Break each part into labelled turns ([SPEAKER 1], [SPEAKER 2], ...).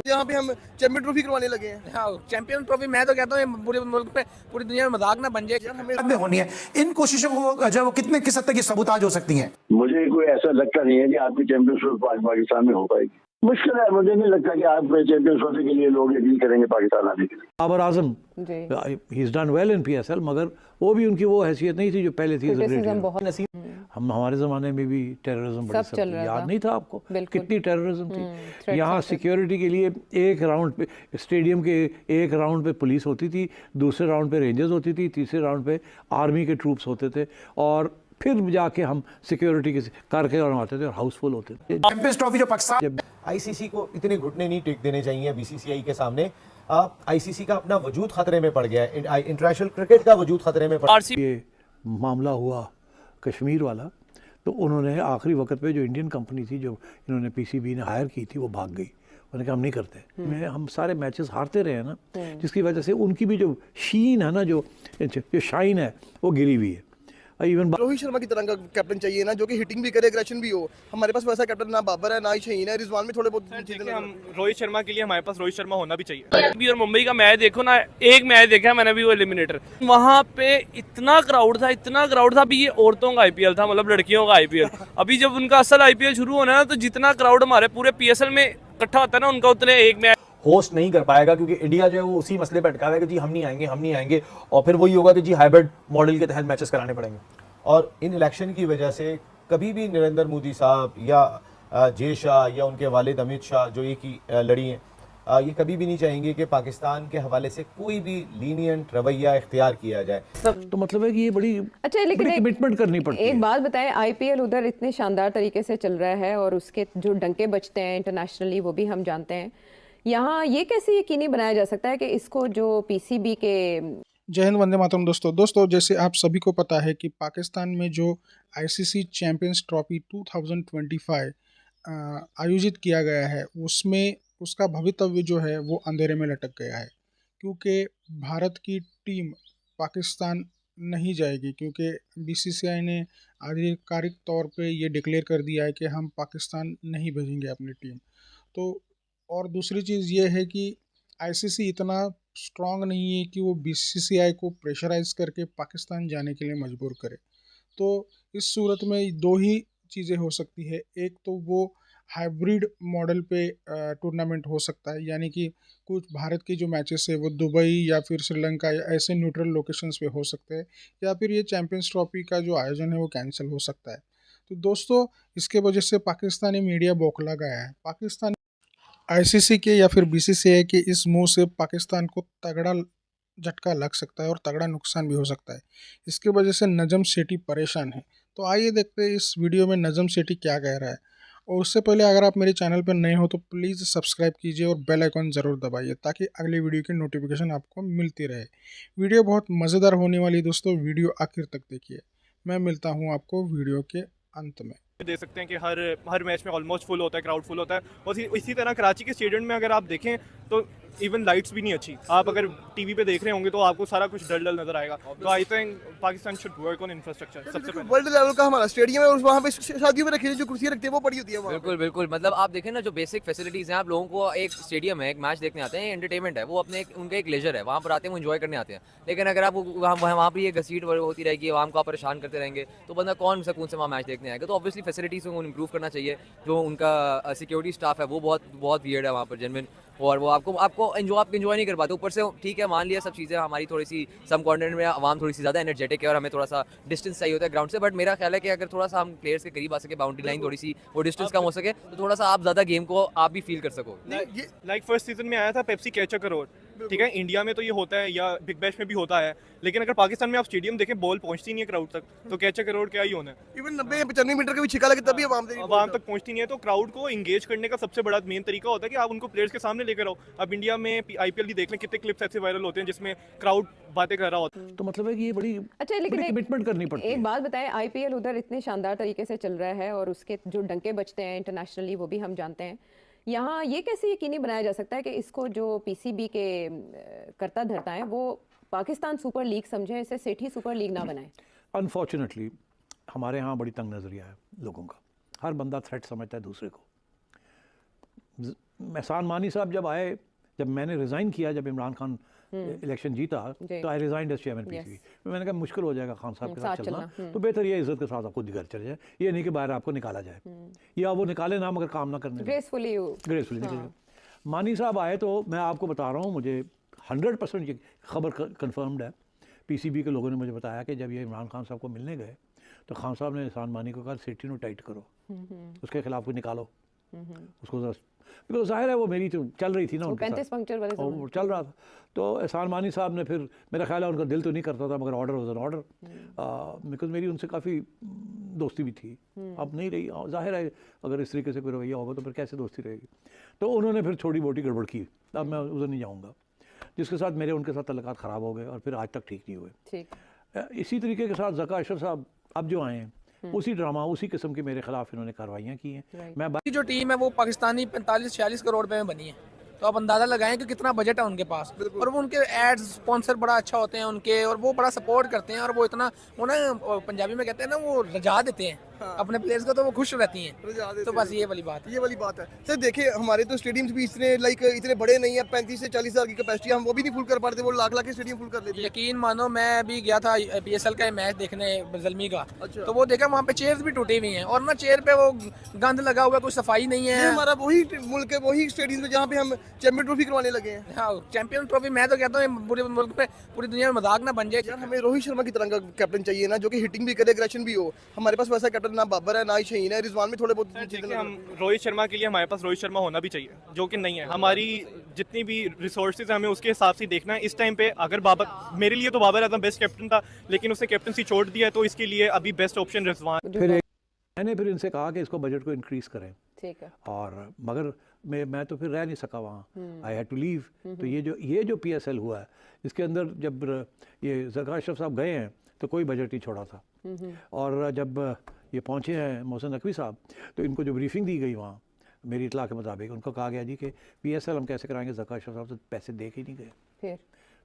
[SPEAKER 1] यहाँ पे हम चैंपियन ट्रॉफी करवाने लगे हैं।
[SPEAKER 2] हाँ, चैंपियन ट्रॉफी मैं तो कहता हूँ पूरे मुल्क में, पूरी दुनिया में मजाक ना बन जाए।
[SPEAKER 3] में होनी है इन कोशिशों को जो कितने किस हद तक ये सबूताज हो सकती हैं?
[SPEAKER 4] मुझे कोई ऐसा लगता नहीं है कि आपकी चैंपियनशिप पाकिस्तान में हो पाएगी। मुश्किल है, मुझे नहीं लगता कि आप चैंपियंस होने के लिए लोग यकीन करेंगे पाकिस्तान आने के लिए।
[SPEAKER 5] Babar Azam he is done well in PSL, मगर वो भी उनकी वो हैसियत नहीं थी जो पहले थी। हम हमारे ज़माने में भी टेररिज्म बड़ी सब थी, याद नहीं था आपको कितनी टेररिज्म थी। यहाँ सिक्योरिटी के लिए एक राउंड पे स्टेडियम के एक राउंड पे पुलिस होती थी, दूसरे राउंड पे रेंजर्स होती थी, तीसरे राउंड पे आर्मी के ट्रूप्स होते थे, और फिर जाके हम सिक्योरिटी के करके और आते थे और हाउसफुल होते थे।
[SPEAKER 3] चैंपियंस ट्रॉफी जो पाकिस्तान
[SPEAKER 6] आईसीसी को इतने घुटने नहीं टेक देने चाहिए बीसीसीआई के सामने। आईसीसी का अपना वजूद खतरे में पड़ गया है, इंटरनेशनल क्रिकेट का वजूद खतरे में पड़ गया है।
[SPEAKER 5] ये मामला हुआ कश्मीर वाला, तो उन्होंने आखिरी वक्त पे जो इंडियन कंपनी थी जो इन्होंने पीसीबी ने हायर की थी वो भाग गई। उन्होंने कहा हम नहीं करते। हम सारे मैचेस हारते रहे हैं ना, जिसकी वजह से उनकी भी जो शीन है ना, जो शाइन है वो गिरी हुई है। इवन
[SPEAKER 1] रोहित शर्मा की तरह का कैप्टन चाहिए ना, जो कि हिटिंग भी करे, एग्रेशन भी हो। हमारे पास वैसा कैप्टन ना बाबर है, ना ही शहीन है, रिजवान में थोड़े बहुत चीजें। हम
[SPEAKER 7] रोहित शर्मा के लिए हमारे पास रोहित शर्मा होना भी चाहिए। भी और मुंबई का मैच देखो ना, एक मैच देखा है मैंने भी, वो एलिमिनेटर, वहाँ पे इतना क्राउड था। अभी ये औरतों का आईपीएल था, मतलब लड़कियों का आईपीएल। अभी जब उनका असल आईपीएल शुरू होना है ना, तो जितना क्राउड हमारे पूरे पीएसएल में इकट्ठा होता है ना, उनका उतने एक मैच
[SPEAKER 6] होस्ट नहीं कर पाएगा, क्योंकि इंडिया जो है वो उसी मसले पर अटका है कि जी हम नहीं आएंगे, और फिर वही होगा कि जी हाइब्रिड मॉडल के तहत मैचेस कराने पड़ेंगे। और इन इलेक्शन की वजह से कभी भी नरेंद्र मोदी साहब या जय शाह या उनके वालिद अमित शाह जो एक ही लड़ी हैं, ये कभी भी नहीं चाहेंगे कि पाकिस्तान के हवाले से कोई भी लीनियंट रवैया इख्तियार किया जाए।
[SPEAKER 5] तो मतलब है कि ये बड़ी लेकिन कमिटमेंट करनी पड़ती है।
[SPEAKER 8] एक बात बताएं, आईपीएल उधर इतने शानदार तरीके से चल रहा है और उसके जो डंके बजते हैं इंटरनेशनली वो भी हम जानते हैं। यहाँ ये कैसे यकीनी बनाया जा सकता है कि इसको जो पीसीबी के
[SPEAKER 9] जय हिंद, वंदे मातरम। दोस्तों जैसे आप सभी को पता है कि पाकिस्तान में जो आईसीसी चैंपियंस ट्रॉफी 2025 आयोजित किया गया है, उसमें उसका भवितव्य जो है वो अंधेरे में लटक गया है, क्योंकि भारत की टीम पाकिस्तान नहीं जाएगी, क्योंकि बीसीसीआई ने आधिकारिक तौर पे ये डिक्लेयर कर दिया है कि हम पाकिस्तान नहीं भेजेंगे अपनी टीम। तो और दूसरी चीज़ ये है कि आईसीसी इतना स्ट्रांग नहीं है कि वो बीसीसीआई को प्रेशराइज करके पाकिस्तान जाने के लिए मजबूर करे। तो इस सूरत में दो ही चीज़ें हो सकती है। एक तो वो हाइब्रिड मॉडल पे टूर्नामेंट हो सकता है, यानी कि कुछ भारत के जो मैचेस है वो दुबई या फिर श्रीलंका या ऐसे न्यूट्रल लोकेशंस पे हो सकते हैं, या फिर ये चैंपियंस ट्रॉफी का जो आयोजन है वो कैंसिल हो सकता है। तो दोस्तों, इसके वजह से पाकिस्तानी मीडिया बौखला गया है। पाकिस्तान आईसीसी के या फिर बीसीसीआई के इस मूव से पाकिस्तान को तगड़ा झटका लग सकता है और तगड़ा नुकसान भी हो सकता है। इसके वजह से नजम सेठी परेशान है। तो आइए देखते हैं इस वीडियो में नजम सेठी क्या कह रहा है। और उससे पहले अगर आप मेरे चैनल पर नए हो तो प्लीज़ सब्सक्राइब कीजिए और बेल आइकन ज़रूर दबाइए, ताकि अगली वीडियो की नोटिफिकेशन आपको मिलती रहे। वीडियो बहुत मज़ेदार होने वाली है दोस्तों, वीडियो आखिर तक देखिए। मैं मिलता हूँ आपको वीडियो के अंत में।
[SPEAKER 7] देख सकते हैं कि हर मैच में ऑलमोस्ट फुल होता है, क्राउड फुल होता है। और इसी तरह कराची के स्टेडियम में अगर आप देखें तो इवन लाइट्स भी नहीं अच्छी। आप अगर टीवी पे देख रहे होंगे तो आपको सारा कुछ डल नजर आएगा। तो I think Pakistan should work on infrastructure. सबसे पहले
[SPEAKER 1] वर्ल्ड लेवल का हमारा स्टेडियम है और वहाँ पे शादियों में रखी जो कुर्सियाँ रखती है वो पड़ी होती है।
[SPEAKER 2] बिल्कुल मतलब आप देखें ना, जो बेसिक फैसिलिटीज़ हैं, आप लोगों को एक स्टेडियम है, एक मैच देखने आते हैं, एंटरटेनमेंट है, वो अपने उनका एक लेजर है, वहाँ पर आते हैं, वो एंजॉय करने आते हैं। लेकिन अगर आप वहाँ पर ये घसीट होती रहेगी, आवाम को आप परेशान करते रहेंगे, तो बंदा कौन से वहाँ मैच देखने आएगा। तो ऑब्वियसली फैसिलिटीज़ को इम्प्रूव करना चाहिए। जो उनका सिक्योरिटी स्टाफ है वो बहुत वियर्ड है वहाँ पर, जेन्युइन, और वो आपको एंजॉय नहीं कर पाते। ऊपर से ठीक है, मान लिया सब चीज़ें हमारी थोड़ी सी सब कॉन्टिनेंट में आवाम थोड़ी सी ज़्यादा एनर्जेटिक है और हमें थोड़ा सा डिस्टेंस चाहिए होता है ग्राउंड से, बट मेरा ख्याल है कि अगर थोड़ा सा हम प्लेयर्स के करीब आ सके, बाउंड्री लाइन थोड़ी सी वो डिस्टेंस कम हो सके, तो थोड़ा सा आप ज़्यादा गेम को आप भी फील कर सको।
[SPEAKER 7] लाइक फर्स्ट सीजन में आया था पेप्सी कैच अ करोड़, ठीक है, इंडिया में तो ये होता है या बिग बैश में भी होता है, लेकिन अगर पाकिस्तान में आप स्टेडियम देखें बॉल पहुंचती नहीं है क्राउड तक, तो कैच अ करोड़ क्या ही होना है।
[SPEAKER 1] इवन 90-95 मीटर का भी छिका लगे तभी
[SPEAKER 7] आवाम तक पहुंचती नहीं है। तो क्राउड को इंगेज करने का सबसे बड़ा मेन तरीका होता है कि आप उनको प्लेयर्स के सामने लेकर आओ। अब इंडिया में आईपीएल भी देख लें, कितने क्लिप्स ऐसे वायरल होते हैं जिसमें क्राउड बातें कर रहा होता है।
[SPEAKER 5] तो मतलब है कि ये बड़ी
[SPEAKER 8] लेकिन
[SPEAKER 5] कमिटमेंट करनी पड़ती है।
[SPEAKER 8] एक बात बताएं, आईपीएल उधर इतने शानदार तरीके से चल रहा है और उसके जो डंके बजते हैं इंटरनेशनली वो भी हम जानते हैं। यहाँ ये कैसे यकीनी बनाया जा सकता है कि इसको जो पीसीबी के करता धरता है वो पाकिस्तान सुपर लीग समझें, इसे सेठी सुपर लीग ना बनाएं।
[SPEAKER 5] अनफॉर्चुनेटली हमारे यहाँ बड़ी तंग नजरिया है लोगों का। हर बंदा थ्रेट समझता है दूसरे को। एहसान मानी साहब जब आए, जब मैंने रिज़ाइन किया, जब इमरान खान इलेक्शन जीता, तो आई रिजाइंड एज चेयरमैन पीसीबी। मैंने कहा मुश्किल हो जाएगा खान साहब के साथ चलना, तो बेहतर ये इज्जत के साथ आप खुद घर चले जाए, ये नहीं कि बाहर आपको निकाला जाए, या वो निकाले ना मगर काम ना करने, ग्रेसफुली निकल। मानी साहब आए तो मैं आपको बता रहा हूँ, मुझे 100% ये खबर कंफर्म्ड है, पीसीबी के लोगों ने मुझे बताया कि जब ये इमरान खान साहब को मिलने गए तो खान साहब ने एहसान मानी को कहा सिटी नो टाइट करो, उसके खिलाफ कोई निकालो उसको, बिकॉज जाहिर है वो मेरी तो चल रही थी ना उनके साथ, वो चल रहा था। तो एहसान मानी साहब ने फिर, मेरा ख्याल है उनका दिल तो नहीं करता था मगर order was an order, because मेरी उनसे काफ़ी दोस्ती भी थी, अब नहीं रही, जाहिर है अगर इस तरीके से कोई रवैया होगा तो फिर कैसे दोस्ती रहेगी। तो उन्होंने फिर छोटी मोटी गड़बड़ की, अब मैं उधर नहीं जाऊँगा, जिसके साथ मेरे उनके साथ तल्लुकात ख़राब हो गए और फिर आज तक ठीक नहीं हुए। इसी तरीके के साथ ज़का अशरफ साहब अब जो आए हैं, उसी ड्रामा, उसी किस्म की मेरे खिलाफ इन्होंने कार्रवाइयाँ की हैं। मैं
[SPEAKER 10] जो टीम है वो पाकिस्तानी 45-46 करोड़ रुपए में बनी है, तो आप अंदाजा लगाएं कि कितना बजट है उनके पास, और वो उनके एड्स स्पॉन्सर बड़ा अच्छा होते हैं उनके, और वो बड़ा सपोर्ट करते हैं, और वो इतना, वो ना पंजाबी में कहते हैं ना, वो रजा देते हैं अपने प्लेयर्स को, तो वो खुश रहती हैं। तो बस ये वाली बात
[SPEAKER 1] है। सर देखिए हमारे तो स्टेडियम्स भी इतने बड़े नहीं है, 35 से 40 हज़ार की कैपेसिटी, हम वो भी नहीं फुल कर पाते, वो लाख के स्टेडियम फुल कर लेते हैं।
[SPEAKER 10] यकीन मानो मैं अभी गया था PSL का मैच देखने ज़ल्मी का, तो वो देखा वहाँ पे चेयर्स भी टूटी हुई हैं, और ना चेयर पे वो गंद लगा हुआ, कोई सफाई नहीं है।
[SPEAKER 1] हमारा वही मुल्क है, वही स्टेडियम में जहाँ पे हम चैंपियन ट्रॉफी करवाने लगे हैं।
[SPEAKER 10] हाँ, चैंपियन ट्रॉफी मैं तो कहता हूँ पूरे मुल्क पे, पूरी दुनिया में मजाक ना बन जाए।
[SPEAKER 1] यार हमें रोहित शर्मा की तरह का कैप्टन चाहिए ना, जो कि हिटिंग भी करे, एग्रेशन भी हो। हमारे पास वैसा कैप्टन ना बाबर है, ना ही शहीन है, रिजवान में थोड़े बहुत चीजें।
[SPEAKER 7] हम रोहित शर्मा के लिए हमारे पास रोहित शर्मा होना भी चाहिए, जो कि नहीं है। हमारी जितनी भी रिसोर्सेज हमें उसके हिसाब से देखना है। इस टाइम पे अगर बाबर, मेरे लिए तो बाबर आजम बेस्ट कैप्टन था, लेकिन उसने कैप्टनसी छोड़ दिया, तो इसके लिए अभी बेस्ट ऑप्शन रिजवान।
[SPEAKER 5] मैंने फिर इनसे कहा कि इसको बजट को इंक्रीज करें,
[SPEAKER 8] ठीक है,
[SPEAKER 5] और मगर मैं तो फिर रह नहीं सका वहाँ, आई हैड टू लीव। तो ये जो PSL हुआ है, इसके अंदर जब ये ज़का अशरफ साहब गए हैं तो कोई बजट नहीं छोड़ा था, और जब ये पहुँचे हैं मोहसिन नकवी साहब, तो इनको जो ब्रीफिंग दी गई वहाँ, मेरी इतला के मुताबिक उनको कहा गया जी कि PSL हम कैसे कराएंगे, ज़का अशरफ साहब से पैसे दे के ही नहीं गए।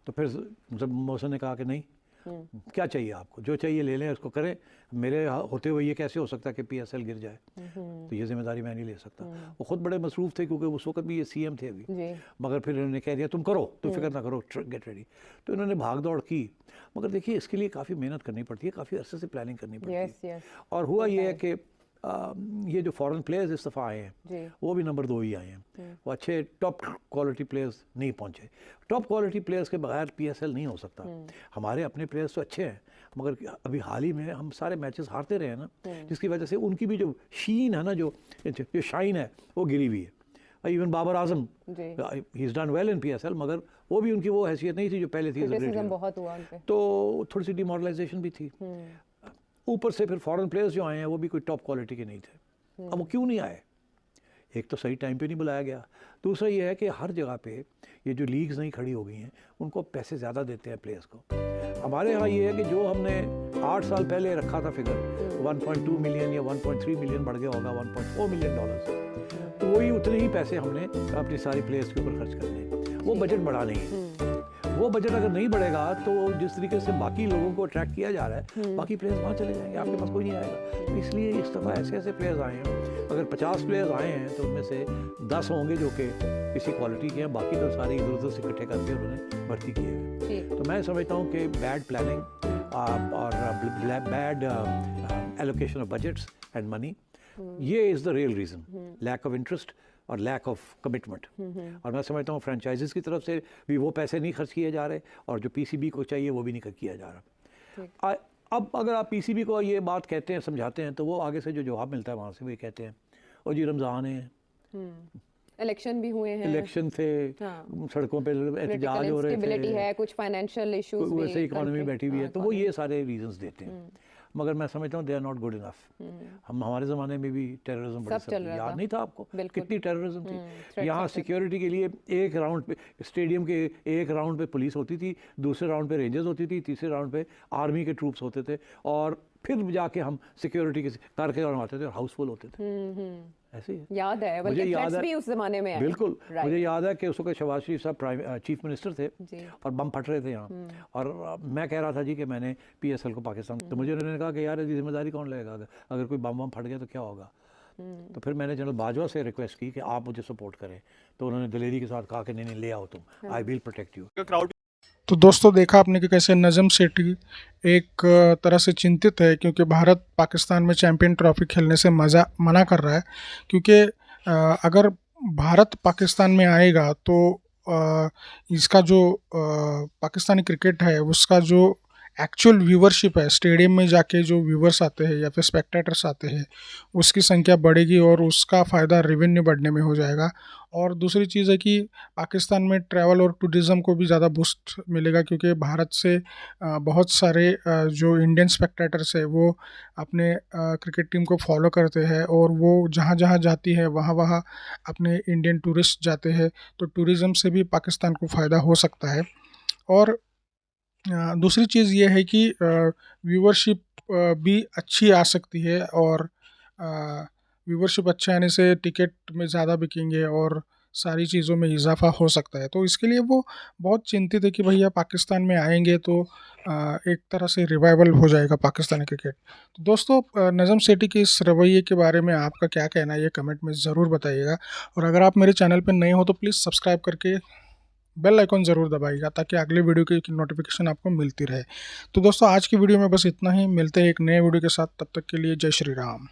[SPEAKER 5] तो फिर जब मोहसिन ने कहा कि नहीं, क्या चाहिए आपको, जो चाहिए ले लें, उसको करें, मेरे होते हुए ये कैसे हो सकता है कि PSL गिर जाए, तो ये जिम्मेदारी मैं नहीं ले सकता। वो खुद बड़े मसरूफ़ थे क्योंकि उस वक्त भी ये CM थे अभी, मगर फिर इन्होंने कह दिया तुम करो, तुम फिक्र ना करो, गेट रेडी। तो इन्होंने भाग दौड़ की, मगर देखिए इसके लिए काफ़ी मेहनत करनी पड़ती है, काफ़ी अरसे से प्लानिंग करनी पड़ती है। और हुआ ये है कि ये जो फॉरेन प्लेयर्स इस दफ़ा आए हैं वो भी नंबर 2 ही आए हैं, वो अच्छे टॉप क्वालिटी प्लेयर्स नहीं पहुंचे। टॉप क्वालिटी प्लेयर्स के बगैर PSL नहीं हो सकता। हमारे अपने प्लेयर्स तो अच्छे हैं, मगर अभी हाल ही में हम सारे मैचेस हारते रहे हैं ना, जिसकी वजह से उनकी भी जो शीन है ना, जो शाइन है, वो गिरी हुई है। Even Babar Azam, he is done well in PSL, मगर वो भी उनकी वो हैसियत नहीं थी जो पहले थी, तो थोड़ी सी डिमोरलाइजेशन भी थी। ऊपर से फिर फॉरेन प्लेयर्स जो आए हैं वो भी कोई टॉप क्वालिटी के नहीं थे। अब वो क्यों नहीं आए? एक तो सही टाइम पे नहीं बुलाया गया, दूसरा ये है कि हर जगह पे ये जो लीग्स नहीं खड़ी हो गई हैं उनको पैसे ज़्यादा देते हैं प्लेयर्स को। हमारे यहाँ ये है कि जो हमने 8 साल पहले रखा था फिगर 1.2 मिलियन या 1.3 मिलियन बढ़ गया होगा 1.4 मिलियन डॉलर, तो वही उतने ही पैसे हमने अपनी सारी प्लेयर्स के ऊपर खर्च करने हैं। वो बजट बढ़ा नहीं है। वो बजट अगर नहीं बढ़ेगा तो जिस तरीके से बाकी लोगों को अट्रैक्ट किया जा रहा है, बाकी प्लेयर्स वहाँ चले जाएंगे, आपके पास कोई नहीं आएगा। तो इसलिए इस दफ़ा ऐसे प्लेयर्स आए हैं, अगर 50 प्लेयर्स आए हैं तो उनमें से 10 होंगे जो कि किसी क्वालिटी के हैं, बाकी तो सारे इधर उधर से इकट्ठे करके उन्होंने भर्ती किए हुए। तो मैं समझता हूँ कि बैड प्लानिंग और bad allocation of budgets and money, ये is the real reason, lack of interest और लैक ऑफ कमिटमेंट। और मैं समझता हूँ फ्रेंचाइजीज़ की तरफ से भी वो पैसे नहीं खर्च किए जा रहे, और जो PCB को चाहिए वो भी नहीं किया जा रहा। अब अगर आप PCB को ये बात कहते हैं, समझाते हैं, तो वो आगे से जो जवाब मिलता है वहाँ से भी कहते हैं और जी रमज़ान है,
[SPEAKER 8] इलेक्शन भी हुए हैं,
[SPEAKER 5] इलेक्शन थे, सड़कों पे एहतजाज हो रहे थे,
[SPEAKER 8] कुछ फाइनेंशियल इश्यूज,
[SPEAKER 5] वैसे इकोनॉमी बैठी हुई है, तो वो ये सारे रीजंस देते हैं। मगर मैं समझता हूँ they are not good enough. हम हमारे ज़माने में भी टेररिज्म बड़ी सब याद नहीं था आपको, कितनी टेररिज्म थी। यहाँ सिक्योरिटी के लिए एक राउंड पे स्टेडियम के एक राउंड पे पुलिस होती थी, दूसरे राउंड पे रेंजर्स होती थी, तीसरे राउंड पे आर्मी के ट्रूप्स होते थे, और फिर जाके हम सिक्योरिटी के करके आते थे और हाउसफुल होते थे। ऐसे ही
[SPEAKER 8] याद है, मुझे याद है भी उस जमाने में। बिल्कुल,
[SPEAKER 5] मुझे याद है कि उस वक्त शहबाज शरीफ साहब चीफ मिनिस्टर थे और बम फट रहे थे यहाँ, और मैं कह रहा था जी कि मैंने PSL को पाकिस्तान, तो मुझे उन्होंने कहा कि यार इसकी जिम्मेदारी कौन लेगा, अगर कोई बम फट गया तो क्या होगा। तो फिर मैंने जनरल बाजवा से रिक्वेस्ट की कि आप मुझे सपोर्ट करें, तो उन्होंने दिलेरी के साथ कहा कि नहीं ले आओ तुम, I will protect you.
[SPEAKER 7] Crowd
[SPEAKER 9] तो दोस्तों देखा आपने कि कैसे नजम सेठी एक तरह से चिंतित है, क्योंकि भारत पाकिस्तान में चैंपियन ट्रॉफी खेलने से मना कर रहा है, क्योंकि अगर भारत पाकिस्तान में आएगा तो इसका जो पाकिस्तानी क्रिकेट है उसका जो एक्चुअल व्यूवरशिप है, स्टेडियम में जाके जो व्यूवर्स आते हैं या फिर स्पेक्टेटर्स आते हैं, उसकी संख्या बढ़ेगी और उसका फ़ायदा रेवेन्यू बढ़ने में हो जाएगा। और दूसरी चीज़ है कि पाकिस्तान में ट्रैवल और टूरिज़्म को भी ज़्यादा बूस्ट मिलेगा, क्योंकि भारत से बहुत सारे जो इंडियन स्पेक्टेटर्स है वो अपने क्रिकेट टीम को फॉलो करते हैं, और वो जहाँ जहाँ जाती है वहाँ वहाँ अपने इंडियन टूरिस्ट जाते हैं, तो टूरिज़्म से भी पाकिस्तान को फ़ायदा हो सकता है। और दूसरी चीज़ ये है कि व्यूवरशिप भी अच्छी आ सकती है, और व्यूवरशिप अच्छा आने से टिकट में ज़्यादा बिकेंगे और सारी चीज़ों में इजाफा हो सकता है। तो इसके लिए वो बहुत चिंतित है कि भैया पाकिस्तान में आएंगे तो एक तरह से रिवाइवल हो जाएगा पाकिस्तानी क्रिकेट। तो दोस्तों नजम सेठी के इस रवैये के बारे में आपका क्या कहना है, ये कमेंट में ज़रूर बताइएगा। और अगर आप मेरे चैनल पर नए हो तो प्लीज़ सब्सक्राइब करके बेल आइकॉन ज़रूर दबाइएगा, ताकि अगले वीडियो की नोटिफिकेशन आपको मिलती रहे। तो दोस्तों आज की वीडियो में बस इतना ही, मिलते हैं एक नए वीडियो के साथ, तब तक के लिए जय श्री राम।